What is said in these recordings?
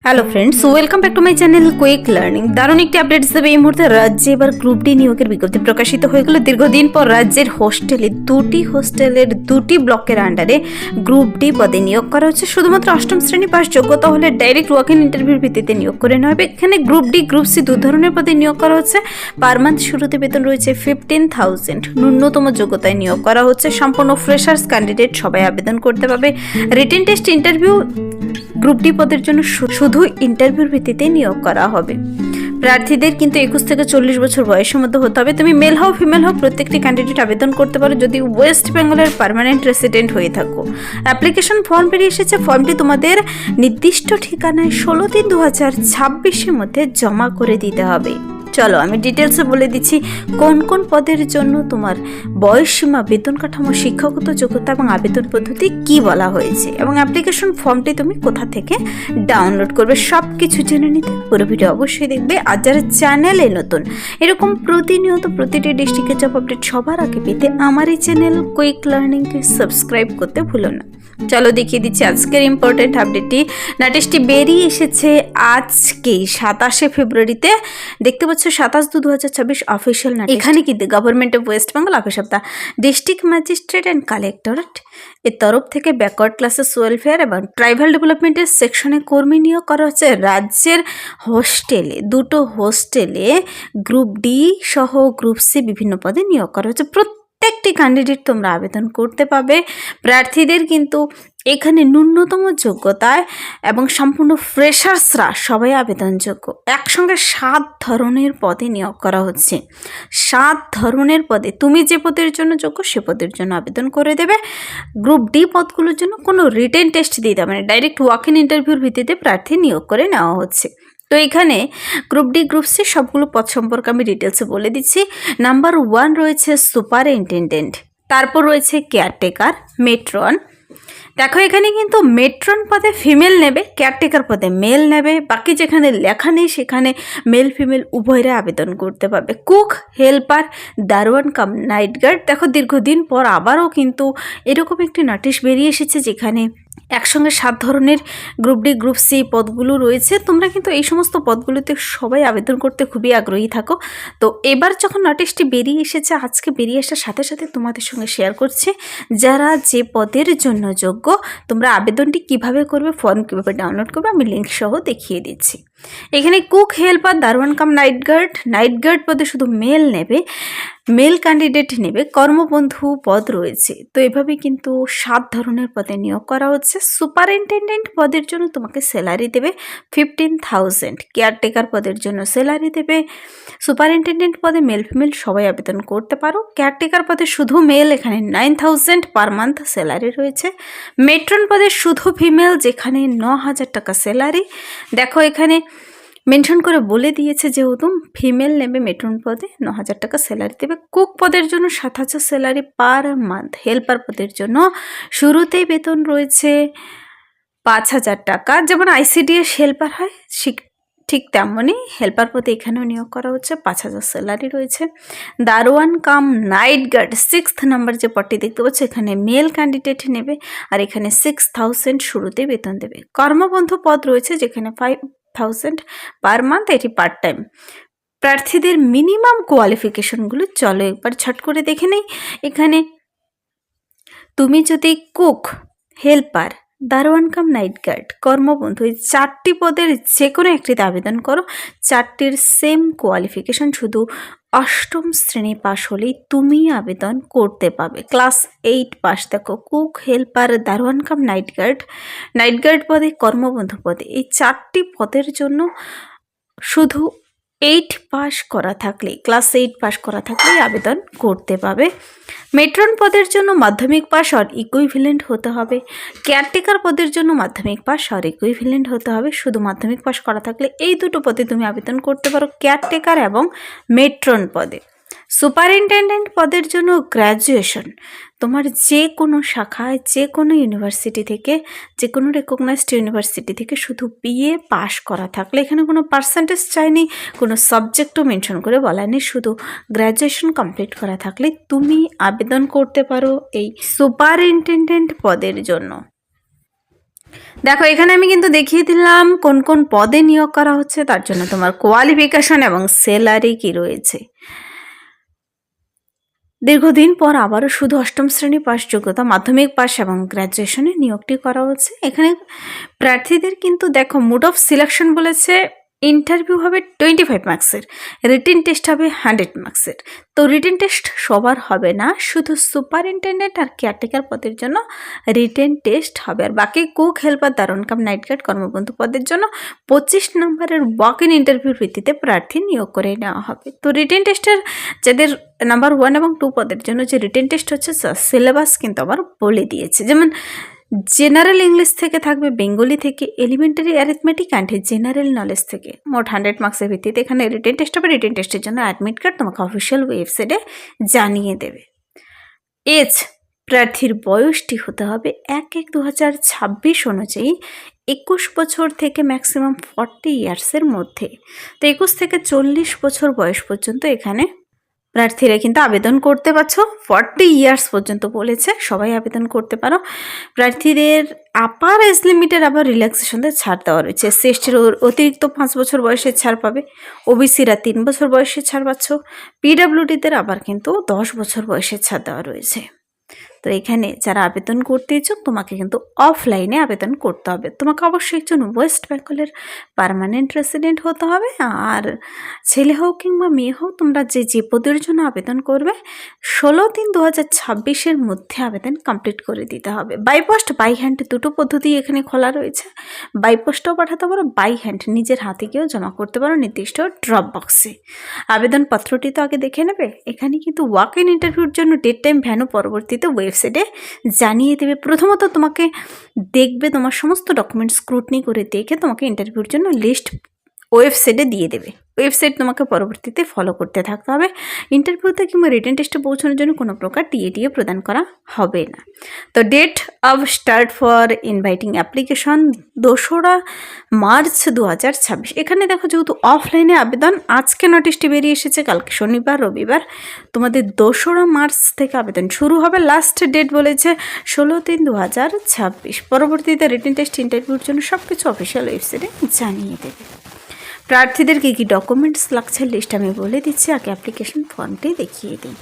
Hello friends, welcome back to my channel quick learning. দারুণ একটি update হিসেবে এই মুহূর্তে রাজ্যে এবার গ্রুপ ডি নিয়োগের বিজ্ঞপ্তি প্রকাশিত হয়ে গেল। দীর্ঘদিন পর রাজ্যের হোস্টেলের দুটি ব্লকের আন্ডারে গ্রুপ ডি পদে নিয়োগ করা হচ্ছে। শুধুমাত্র অষ্টম শ্রেণী পাস যোগ্যতা হলে ডাইরেক্ট ওয়াক ইন ইন্টারভিউর ভিত্তিতে নিয়োগ করে নেওয়া হবে। এখানে গ্রুপ ডি গ্রুপ সি দু ধরনের পদে নিয়োগ করা হচ্ছে। পার মান্থ শুরুতে বেতন রয়েছে 15,000। ন্যূনতম যোগ্যতায় নিয়োগ করা হচ্ছে। সম্পূর্ণ ফ্রেশার্স ক্যান্ডিডেট সবাই আবেদন করতে পারবে। Written test interview group D পদের জন্য শুধু ইন্টারভিউর ভিত্তিতে নিয়োগ করা হবে। প্রার্থীদের কিন্তু 21 থেকে 40 বছর বয়সের মধ্যে হতে হবে। তুমি মেল হও ফিমেল হও, প্রত্যেকটি ক্যান্ডিডেট আবেদন করতে পারো যদি ওয়েস্ট বেঙ্গলের পার্মানেন্ট রেসিডেন্ট হয়ে থাকো। অ্যাপ্লিকেশন ফর্ম বেরিয়ে এসেছে। ফর্মটি তোমাদের নির্দিষ্ট ঠিকানায় 16/3/2026 মধ্যে জমা করে দিতে হবে। চলো আমি ডিটেলসে বলে দিচ্ছি কোন কোন পদের জন্য তোমার বয়সসীমা, বেতন কাঠামো, শিক্ষাগত যোগ্যতা এবং আবেদন পদ্ধতি কি বলা হয়েছে এবং অ্যাপ্লিকেশন ফর্মটি তুমি কোথা থেকে ডাউনলোড করবে সব কিছু জেনে নিতে পুরো ভিডিও অবশ্যই দেখবে। আর যারা চ্যানেলে নতুন এরকম প্রতিনিয়ত প্রতিটি ডিস্ট্রিক্টের জব আপডেট সবার আগে পেতে আমার এই চ্যানেল কুইক লার্নিংকে সাবস্ক্রাইব করতে ভুলো না। চলো দেখিয়ে দিচ্ছি আজকের ইম্পর্টেন্ট আপডেটটি। নোটিশটি বেরিয়ে এসেছে আজকে 27 ফেব্রুয়ারিতে। দেখতে পাচ্ছ 27/2/2026 অফিসিয়াল নোটিশ। এখানে কিন্তু government of West Bengal office of the district magistrate and collectorate এর তরফ থেকে ব্যাকওয়ার্ড ক্লাসেস ওয়েলফেয়ার এবং ট্রাইবাল ডেভেলপমেন্টের সেকশনে কর্মী নিয়োগ করা হচ্ছে। রাজ্যের দুটো হোস্টেলে গ্রুপ ডি সহ গ্রুপ সি বিভিন্ন পদে নিয়োগ করা হচ্ছে। প্রত্যেকটি ক্যান্ডিডেট তোমরা আবেদন করতে পাবে। প্রার্থীদের কিন্তু এখানে ন্যূনতম যোগ্যতায় এবং সম্পূর্ণ ফ্রেশার্সরা সবাই আবেদনযোগ্য। একসঙ্গে 7 ধরনের পদে নিয়োগ করা হচ্ছে। 7 ধরনের পদে তুমি যে পদের জন্য যোগ্য সে পদের জন্য আবেদন করে দেবে। গ্রুপ ডি পদগুলোর জন্য কোনো রিটেন টেস্ট দিতে হবে না, ডাইরেক্ট ওয়াক ইন ইন্টারভিউর ভিত্তিতে প্রার্থী নিয়োগ করে নেওয়া হচ্ছে। তো এখানে গ্রুপ ডি গ্রুপ সি সবগুলো পদ সম্পর্কে আমি ডিটেলসে বলে দিচ্ছি। নাম্বার 1 রয়েছে সুপারিনটেনডেন্ট, তারপর রয়েছে কেয়ারটেকার, মেট্রন। দেখো এখানে কিন্তু মেট্রন পদে ফিমেল নেবে, কেয়ারটেকার পদে মেল নেবে। বাকি যেখানে লেখা নেই সেখানে মেল ফিমেল উভয়রা আবেদন করতে পারবে। কুক, হেল্পার, দারোয়ান কাম নাইট গার্ড। দেখো দীর্ঘদিন পর আবারও কিন্তু এরকম একটি নোটিশ বেরিয়ে এসেছে যেখানে একসঙ্গে 7 ধরনের গ্রুপ ডি গ্রুপ সি পদগুলো রয়েছে। তোমরা কিন্তু এই সমস্ত পদগুলোতে সবাই আবেদন করতে খুবই আগ্রহী থাকো। তো এবার যখন নোটিশটি বেরিয়ে এসেছে, আজকে বেরিয়ে আসার সাথে সাথে তোমাদের সঙ্গে শেয়ার করছি যারা যে পদের জন্য যোগ্য তোমরা আবেদনটি কিভাবে করবে, ফর্ম কীভাবে ডাউনলোড করবে আমি লিঙ্ক সহ দেখিয়ে দিচ্ছি। এখানে কুক, হেল্পার, দারোয়ান কাম নাইট গার্ড পদে শুধু মেল নেবে, মেল ক্যান্ডিডেট নেবে। কর্মবন্ধু পদ রয়েছে। তো এভাবে কিন্তু 7 ধরনের পদে নিয়োগ করা হচ্ছে। সুপারিনটেনডেন্ট পদের জন্য তোমাকে স্যালারি দেবে 15,000। কেয়ারটেকার পদের জন্য স্যালারি দেবে। সুপারিনটেনডেন্ট পদে মেল ফিমেল সবাই আবেদন করতে পারো। কেয়ারটেকার পদে শুধু মেল, এখানে 9,000 পার মান্থ স্যালারি রয়েছে। মেট্রন পদে শুধু ফিমেল, যেখানে 9,000 টাকা স্যালারি। দেখো এখানে মেনশন করে বলে দিয়েছে যেহেতু ফিমেল নেবে মেট্রন পদে 9,000 টাকা স্যালারি দেবে। কুক পদের জন্য 7,000 স্যালারি পার মান্থ। হেল্পার পদের জন্য শুরুতেই বেতন রয়েছে 5,000 টাকা। যেমন ICDS হেল্পার হয় ঠিক তেমনই হেল্পার পদে এখানেও নিয়োগ করা হচ্ছে। 5,000 স্যালারি রয়েছে। দারোয়ান কাম নাইট গার্ড 6th নাম্বার যে পদটি দেখতে পাচ্ছ এখানে মেল ক্যান্ডিডেট নেবে আর এখানে 6,000 শুরুতেই বেতন দেবে। কর্মবন্ধু পদ রয়েছে যেখানে 5,000 পার মান্থ, এটি পার্ট টাইম। প্রার্থীদের মিনিমাম কোয়ালিফিকেশনগুলো চলো একবার ছট করে দেখে নেই। এখানে তুমি যদি কুক, হেল্পার, দারোয়ান কাম নাইট গার্ড, কর্মবন্ধু এই 4টি পদের যে কোনো একটিতে আবেদন করো। 4টির সেম কোয়ালিফিকেশন, শুধু অষ্টম শ্রেণী পাশ হলেই তুমি আবেদন করতে পাবে। Class 8 pass. দেখো কুক, হেল্পার, দারোয়ান কাম নাইট গার্ড পদে, কর্মবন্ধু পদে এই 4টি পদের জন্য শুধু 8 পাস করা থাকলে, ক্লাস 8 পাস করা থাকলেই আবেদন করতে পাবে। মেট্রন পদের জন্য মাধ্যমিক পাস আর ইকুইভ্যালেন্ট হতে হবে। কেয়ারটেকার পদের জন্য মাধ্যমিক পাস আর ইকুইভ্যালেন্ট হতে হবে। শুধু মাধ্যমিক পাস করা থাকলে এই দুটো পদে তুমি আবেদন করতে পারো, কেয়ারটেকার এবং মেট্রন পদে। সুপারিনটেনডেন্ট পদের জন্য গ্র্যাজুয়েশন তোমার যে কোনো শাখায়, যে কোনো ইউনিভার্সিটি থেকে, যে কোনো রেকগনাইজড ইউনিভার্সিটি থেকে শুধু BA পাস করা থাকলে, এখানে কোনো পার্সেন্টেজ চাইনি, কোনো সাবজেক্টও মেনশন করে বলা নেই, শুধু গ্র্যাজুয়েশন কমপ্লিট করা থাকলে তুমি আবেদন করতে পারো এই সুপারিনটেনডেন্ট পদের জন্য। দেখো এখানে আমি কিন্তু দেখিয়ে দিলাম কোন কোন পদে নিয়োগ করা হচ্ছে, তার জন্য তোমার কোয়ালিফিকেশন এবং স্যালারি কি রয়েছে। দীর্ঘদিন পর আবারও শুধু অষ্টম শ্রেণী পাস যোগ্যতা, মাধ্যমিক পাস এবং গ্র্যাজুয়েশনে নিয়োগটি করা হচ্ছে। এখানে প্রার্থীদের কিন্তু দেখো মোড অফ সিলেকশন বলেছে, ইন্টারভিউ হবে 25 মার্কসের, রিটেন টেস্ট হবে 100 মার্কসের। তো রিটেন টেস্ট সবার হবে না, শুধু সুপারিনটেন্ডেন্ট আর কেয়ারটেকার পদের জন্য রিটেন টেস্ট হবে, আর বাকি কুক, হেল্পার, দারোয়ান কাম নাইট গার্ড, কর্মবন্ধু পদের জন্য 25 নম্বরের ওয়াক ইন ইন্টারভিউর ভিত্তিতে প্রার্থী নিয়োগ করে নেওয়া হবে। তো রিটেন টেস্টের যাদের নাম্বার 1 এবং 2 পদের জন্য যে রিটেন টেস্ট হচ্ছে সিলেবাস কিন্তু আবার বলে দিয়েছে, যেমন জেনারেল ইংলিশ থেকে থাকবে, বেঙ্গলি থেকে, elementary arithmetic and general knowledge থেকে। মোট 100 মার্কসের ভিত্তিতে এখানে রিটেন টেস্ট হবে। রিটেন টেস্টের জন্য অ্যাডমিট কার্ড তোমাকে অফিসিয়াল ওয়েবসাইটে জানিয়ে দেবে। এজ, প্রার্থীর বয়সটি হতে হবে 1/1/2026 অনুযায়ী 21 বছর থেকে ম্যাক্সিমাম 40 ইয়ার্সের মধ্যে। তো 21 থেকে 40 বছর বয়স পর্যন্ত এখানে প্রার্থীরা কিন্তু আবেদন করতে পারছো। 40 ইয়ার্স পর্যন্ত বলেছে, সবাই আবেদন করতে পারো। প্রার্থীদের আপার এজ লিমিটের আবার রিল্যাক্সেশনদের ছাড় দেওয়া রয়েছে। এসটির অতিরিক্ত 5 বছর বয়সের ছাড় পাবে, ওবিসিরা 3 বছর বয়সের ছাড় পাচ্ছ, পিডাব্লিউডিদের আবার কিন্তু 10 বছর বয়সের ছাড় দেওয়া রয়েছে। তো এখানে যারা আবেদন করতে ইচ্ছুক তোমাকে কিন্তু অফলাইনে আবেদন করতে হবে। তোমাকে অবশ্যই একজন ওয়েস্ট বেঙ্গলের পার্মানেন্ট রেসিডেন্ট হতে হবে, আর ছেলে হোক কিংবা মেয়ে হোক তোমরা যে যে পদের জন্য আবেদন করবে 16/3/2026 মধ্যে আবেদন কমপ্লিট করে দিতে হবে। বাই পোস্ট, বাই হ্যান্ড দুটো পদ্ধতি এখানে খোলা রয়েছে। বাই পোস্টও পাঠাতে পারো, বাই হ্যান্ড নিজের হাতে গিয়েও জমা করতে পারো নির্দিষ্ট ড্রপ বক্সে। আবেদনপত্রটি তো আগে দেখে নেবে। এখানে কিন্তু ওয়াক ইন ইন্টারভিউর জন্য ডেট, টাইম, ভ্যানু পরবর্তীতে ওয়েবসাইটে জানিয়ে দেবে। প্রথমত তোমাকে দেখবে, তোমার সমস্ত ডকুমেন্টস স্ক্রুটনি করে দেখে তোমাকে ইন্টারভিউর জন্য লিস্ট ওয়েবসাইটে দিয়ে দেবে। ওয়েবসাইট তোমাকে পরবর্তীতে ফলো করতে থাকতে হবে। ইন্টারভিউতে কিংবা রিটেন টেস্টে পৌঁছানোর জন্য কোনো প্রকার টিএ প্রদান করা হবে না। তো date of start for inviting application 2রা মার্চ 2026। এখানে দেখো যেহেতু অফলাইনে আবেদন, আজকে নোটিশটি বেরিয়ে এসেছে, কালকে শনিবার রবিবার, তোমাদের 2রা মার্চ থেকে আবেদন শুরু হবে। লাস্ট ডেট বলেছে 16/3/2026। পরবর্তীতে রিটেন টেস্ট, ইন্টারভিউর জন্য সব কিছু অফিসিয়াল ওয়েবসাইটে জানিয়ে দেবে। প্রার্থীদের কী কী ডকুমেন্টস লাগছে লিস্ট আমি বলে দিচ্ছি, আগে অ্যাপ্লিকেশন ফর্মটি দেখিয়ে দিই।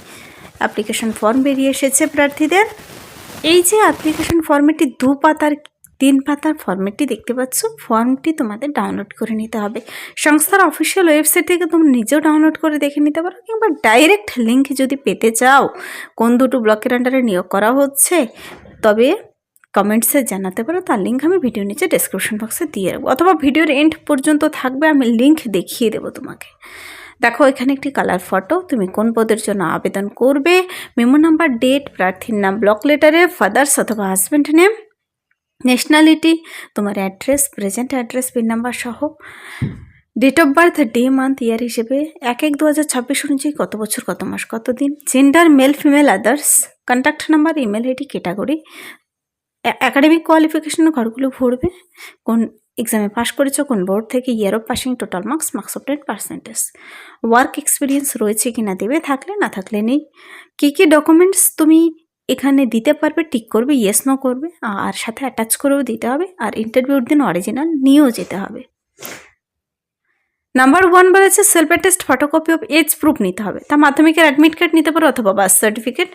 অ্যাপ্লিকেশন ফর্ম বেরিয়ে এসেছে প্রার্থীদের। এই যে অ্যাপ্লিকেশন ফর্মেটি 2 পাতার 3 পাতার ফর্মেটটি দেখতে পাচ্ছ, ফর্মটি তোমাদের ডাউনলোড করে নিতে হবে। সংস্থার অফিসিয়াল ওয়েবসাইট থেকে তোমরা নিজেও ডাউনলোড করে দেখে নিতে পারো, কিংবা ডাইরেক্ট লিঙ্ক যদি পেতে চাও কোন দুটো ব্লকের আন্ডারে নিয়োগ করা হচ্ছে, তবে কমেন্টসে জানাতে পারো। তার লিঙ্ক আমি ভিডিও নিচে ডেসক্রিপশন বক্সে দিয়ে রাখবো, অথবা ভিডিওর এন্ড পর্যন্ত থাকবে, আমি লিঙ্ক দেখিয়ে দেবো তোমাকে। দেখো এখানে একটি কালার ফটো, তুমি কোন পদের জন্য আবেদন করবে, মেমো নাম্বার, ডেট, প্রার্থীর নাম ব্লক লেটারে, ফাদার্স অথবা হাজব্যান্ড নেম, ন্যাশনালিটি, তোমার address, present address, pin number সহ, date of birth, day, month, year হিসেবে 1/1/2026 অনুযায়ী কত বছর, কত মাস, কত দিন, gender male, female, others, contact number, email ID, category, academic কোয়ালিফিকেশনের ঘরগুলো ভরবে, কোন এক্সামে পাশ করেছো, কোন বোর্ড থেকে, year of passing, total marks, marks of ten, percentage, work experience রয়েছে কি না দেবে, থাকলে না থাকলে নেই। কী কী ডকুমেন্টস তুমি এখানে দিতে পারবে, টিক করবে, ইয়েস নো করবে, আর সাথে অ্যাটাচ করেও দিতে হবে, আর ইন্টারভিউর দিন অরিজিনাল নিয়েও যেতে হবে। নাম্বার 1 বলেছে self attest photocopy of age proof নিতে হবে। তা মাধ্যমিকের অ্যাডমিট কার্ড নিতে পারো অথবা বার্থ সার্টিফিকেট।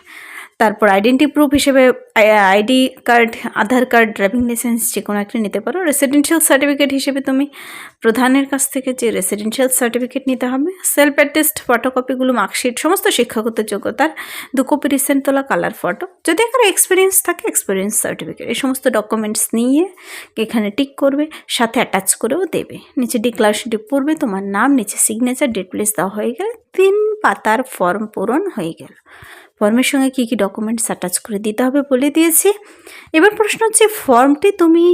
তারপর আইডেন্টি প্রুফ হিসেবে ID card, Aadhaar card, driving licence যে কোনো একটা নিতে পারো। রেসিডেন্সিয়াল সার্টিফিকেট হিসেবে তুমি প্রধানের কাছ থেকে যে রেসিডেন্সিয়াল সার্টিফিকেট নিতে হবে। সেলফ অ্যাটেস্ট ফটোকপিগুলো, মার্কশিট, সমস্ত শিক্ষাগত যোগ্যতার 2 কপি রিসেন্ট তোলা কালার ফটো, যদি কারো এক্সপিরিয়েন্স থাকে এক্সপিরিয়েন্স সার্টিফিকেট, এই সমস্ত ডকুমেন্টস নিয়ে এখানে টিক করবে, সাথে অ্যাটাচ করেও দেবে। নিচে ডিক্লারেশনটি পড়বে, তোমার নাম, নিচে সিগনেচার, ডেট প্লেস দেওয়া হয়ে গেলে 3 পাতার ফর্ম পূরণ হয়ে গেল। ফর্মের সঙ্গে কী কী ডকুমেন্টস অ্যাটাচ করে দিতে হবে বলে দিয়েছি। এবার প্রশ্ন হচ্ছে, ফর্মটি তুমি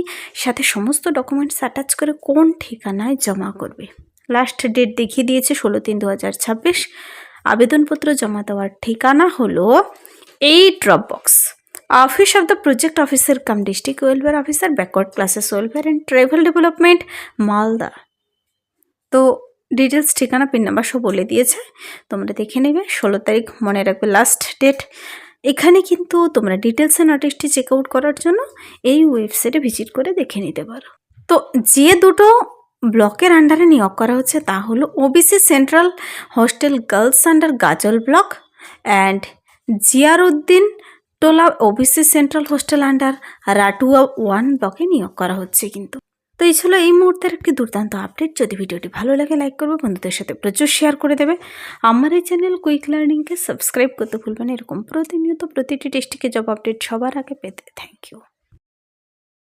সাথে সমস্ত ডকুমেন্টস অ্যাটাচ করে কোন ঠিকানায় জমা করবে। লাস্ট ডেট দেখিয়ে দিয়েছে 16/3/2026। আবেদনপত্র জমা দেওয়ার ঠিকানা হলো এই drop box, office of the project officer come district welfare officer, backward classes welfare and tribal development, Malda. তো ডিটেলস, ঠিকানা, পিন নাম্বার সব বলে দিয়েছে, তোমরা দেখে নেবে। 16 তারিখ মনে রাখবে লাস্ট ডেট। এখানে কিন্তু তোমরা ডিটেলসে নোটিশটি চেক আউট করার জন্য এই ওয়েবসাইটে ভিজিট করে দেখে নিতে পারো। তো যে দুটো ব্লকের আন্ডারে নিয়োগ করা হচ্ছে তা হলো OBC central hostel girls under Gajol block and Ziauddin Tola OBC central hostel under Ratua 1 ব্লকে নিয়োগ করা হচ্ছে কিন্তু। তো এই ছিল এই মুহূর্তের একটি দুর্দান্ত আপডেট। যদি ভিডিওটি ভালো লাগে লাইক করবে, বন্ধুদের সাথে প্রচুর শেয়ার করে দেবে। আমার এই চ্যানেল কুইক লার্নিংকে সাবস্ক্রাইব করতে ভুলবেন এরকম প্রতিনিয়ত প্রতিটি টেস্টিকে জব আপডেট সবার আগে পেতে। Thank you.